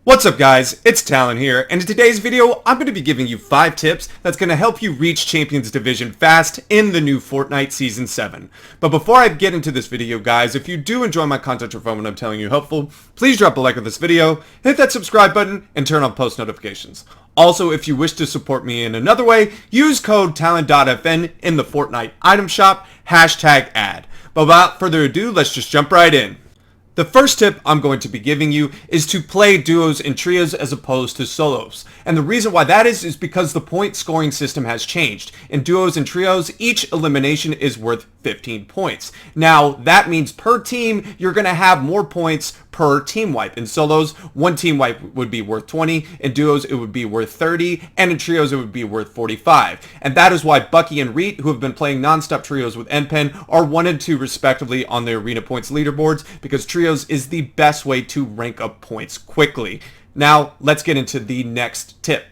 What's up guys, it's Talon here, and in today's video I'm going to be giving you 5 tips that's going to help you reach Champions Division fast in the new Fortnite Season 7. But before I get into this video guys, if you do enjoy my content or find what I'm telling you helpful, please drop a like on this video, hit that subscribe button, and turn on post notifications. Also, if you wish to support me in another way, use code Talon.fn in the Fortnite item shop, #ad. But without further ado, let's just jump right in. The first tip I'm going to be giving you is to play duos and trios as opposed to solos. And the reason why that is because the point scoring system has changed. In duos and trios, each elimination is worth 15 points. Now, that means per team, you're going to have more points per team wipe. In solos, one team wipe would be worth 20. In duos, it would be worth 30. And in trios, it would be worth 45. And that is why Bucky and Reet, who have been playing non-stop trios with NPen, are 1 and 2 respectively on the arena points leaderboards, because trios is the best way to rank up points quickly. Now, let's get into the next tip.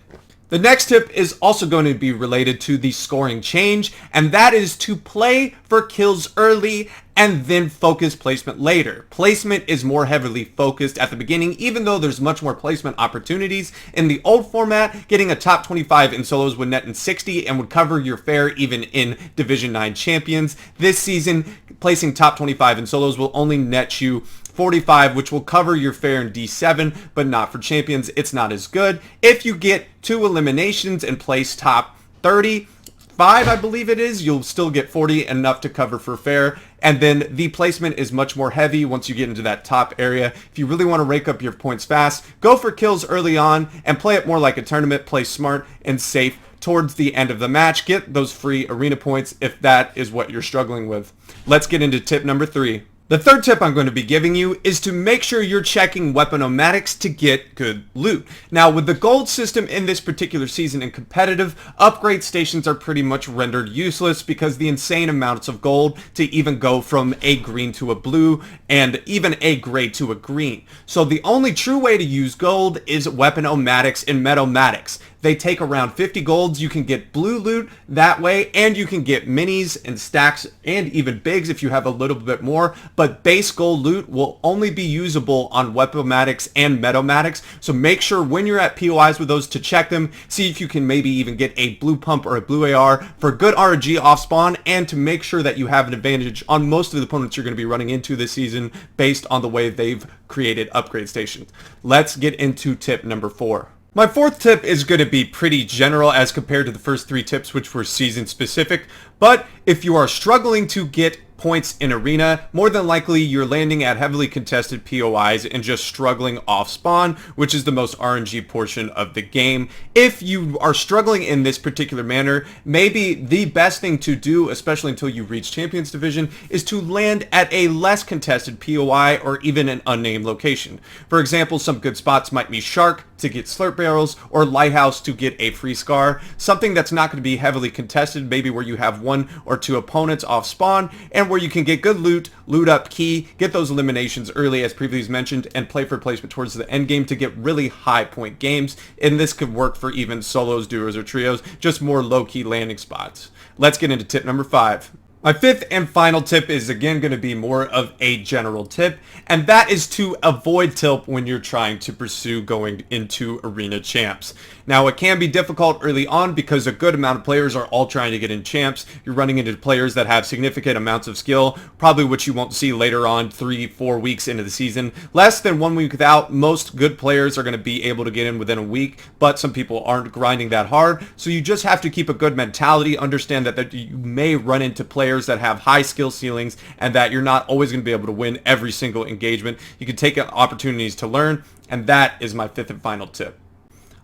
The next tip is also going to be related to the scoring change, and that is to play for kills early and then focus placement later. Placement is more heavily focused at the beginning, even though there's much more placement opportunities. In the old format, getting a top 25 in solos would net in 60 and would cover your fare even in Division 9 champions. This season, placing top 25 in solos will only net you 45, which will cover your fare in D7, but not for champions. It's not as good. If you get 2 eliminations and place top 35, I believe it is, you'll still get 40, enough to cover for fare. And then the placement is much more heavy once you get into that top area. If you really want to rake up your points fast, go for kills early on and play it more like a tournament. Play smart and safe towards the end of the match. Get those free arena points if that is what you're struggling with. Let's get into tip number 3. The third tip I'm going to be giving you is to make sure you're checking weaponomatics to get good loot. Now, with the gold system in this particular season in competitive, upgrade stations are pretty much rendered useless because the insane amounts of gold to even go from a green to a blue and even a gray to a green. So the only true way to use gold is weaponomatics and metomatics. They take around 50 golds. You can get blue loot that way, and you can get minis and stacks and even bigs if you have a little bit more. But base gold loot will only be usable on weaponomatics and metomatics. So make sure when you're at POIs with those to check them. See if you can maybe even get a blue pump or a blue AR for good RNG off spawn, and to make sure that you have an advantage on most of the opponents you're going to be running into this season based on the way they've created upgrade stations. Let's get into tip number 4. My fourth tip is going to be pretty general as compared to the first 3 tips, which were season specific. But if you are struggling to get points in arena, more than likely you're landing at heavily contested POIs and just struggling off spawn, which is the most RNG portion of the game. If you are struggling in this particular manner, maybe the best thing to do, especially until you reach Champions Division, is to land at a less contested POI or even an unnamed location. For example, some good spots might be Shark to get slurp barrels or Lighthouse to get a free scar. Something that's not going to be heavily contested, maybe where you have 1 or 2 opponents off spawn, and where you can get good loot up key, get those eliminations early as previously mentioned, and play for placement towards the end game to get really high point games. And this could work for even solos, duos, or trios, just more low-key landing spots. Let's get into tip number 5. My 5th and final tip is again going to be more of a general tip, and that is to avoid tilt when you're trying to pursue going into arena champs. Now, it can be difficult early on because a good amount of players are all trying to get in champs. You're running into players that have significant amounts of skill, probably which you won't see later on 3-4 weeks into the season. Less than 1 week out, most good players are going to be able to get in within a week, but some people aren't grinding that hard. So you just have to keep a good mentality, understand that you may run into players that have high skill ceilings and that you're not always going to be able to win every single engagement. You can take opportunities to learn, and that is my 5th and final tip.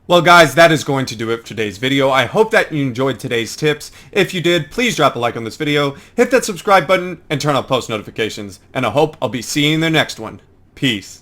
Well guys, that is going to do it for today's video. I hope that you enjoyed today's tips. If you did, please drop a like on this video, hit that subscribe button, and turn on post notifications. And I hope I'll be seeing you in the next one. Peace.